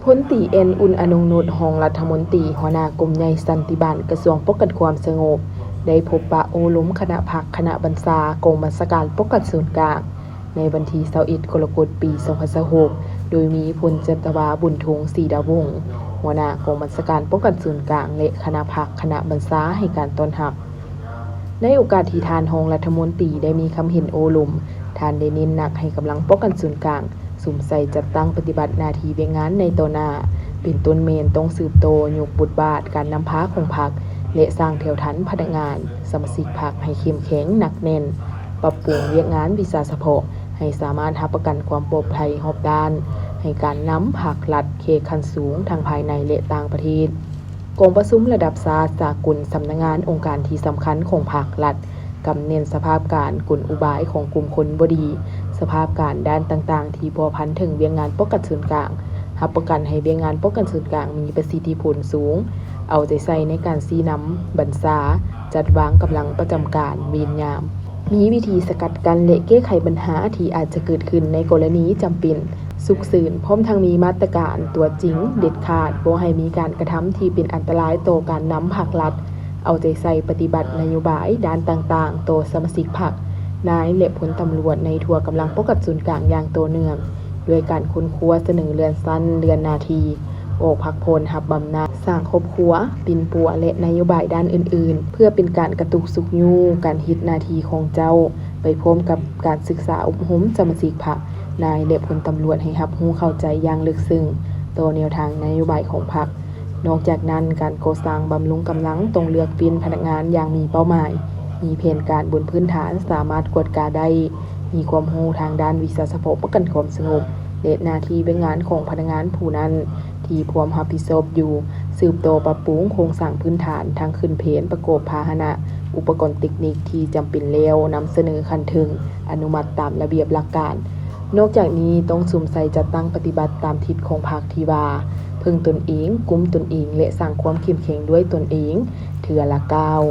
พลตรีเอ็นอุ่นอนงนุชรองรัฐมนตรีหัวหน้ากรมใหญ่สันติบาลกระทรวงป้องกันความสงบได้พบปะโอ้ล้มคณะพรรคคณะบรรษากองบัญชาการป้องกันส่วนกลางในวันที่21กรกฎาคมปี2026โดยมีพลจัตวาบุญทงศรีดาวงศ์หัวหน้ากองบัญชาการป้องกันส่วนกลางและคณะพรรคคณะบรรษาให้การต้อนรับในโอกาสที่ทานรองรัฐมนตรีได้มีคำเห็นโอ้ล้มท่านได้เน้นหนักให้กำลังป้องกันส่วนกลางสุ่มใส่จัดตั้งปฏิบัติหน้าที่เวียงงานในต่อหน้าเป็นต้นเมนต้องสืบโตยกบทบาทการนำพาของพรรคและสร้างแถวทันพนักงานสมาชิกพรรคให้เข้มแข็งหนักแน่นปรับปรุงเวียกงานวิชาเฉพาะให้สามารถรับประกันความปลอดภัยรอบด้านให้การนำภาครัฐเขตขั้นสูงทางภายในและต่างประเทศกองประชุมระดับชาติสากลสำนักงานองค์การที่สำคัญของภาครัฐกำเนิดสภาพการกลอุบายของกลุ่มคนบ่ดีสภาพการด้านต่างๆที่พัวพันถึงเวียงงานป้องกันส่วนกลางรับประกันให้เวียงงานป้องกันส่วนกลางมีประสิทธิผลสูงเอาใจใส่ในการชี้นำบัญชาจัดวางกำลังประจำการเวรยามมีวิธีสกัดกั้นและแก้ไขปัญหาที่อาจจะเกิดขึ้นในกรณีจำเป็นสุขสืนพร้อมทั้งมีมาตรการตัวจริงเด็ดขาดบ่ให้มีการกระทำที่เป็นอันตรายต่อการนำภาครัฐเอาใจใส่ปฏิบัตินโยบายด้านต่างๆต่อสมาชิกพรรคนายและพลตำรวจในทั่วกำลังป้องกันส่วนกลางอย่างต่อเนื่องด้วยการค้นคว้าเสนอเรือนสั้นเรือนนาทีออกพักพลหับบำนาญสร้างครอบครัวปินปัวและนโยบายด้านอื่นๆเพื่อเป็นการกระตุกสุขยูการฮิตนาทีของเจ้าไปพร้อมกับการศึกษาอบรมสมาชิกพรรคนายและพลตำรวจให้รับรู้เข้าใจอย่างลึกซึ้งต่อแนวทางนโยบายของพรรคนอกจากนั้นการก่อสร้างบำรุงกำลังต้องเลือกเป็นพนักงานอย่างมีเป้าหมายมีแผนการบนพื้นฐานสามารถกวดกาได้มีความรู้ทางด้านวิชาเฉพาะป้องกันความสงบและหน้าที่เป็นงานของพนักงานผู้นั้นที่พร้อมรับผิดชอบอยู่สืบโตปรับปรุงโครงสร้างพื้นฐานทั้งขึ้นเพนประกอบพาหนะอุปกรณ์เทคนิคที่จำเป็นแล้วนำเสนอขั้นถึงอนุมัติตามระเบียบหลักการนอกจากนี้ต้องสุ่มใส่จัดตั้งปฏิบัติตามทิศของพรรคที่ว่าพึ่งตนเองกุมตนเองและสร้างความเข้มแข็งด้วยตนเองเถื่อละก้าว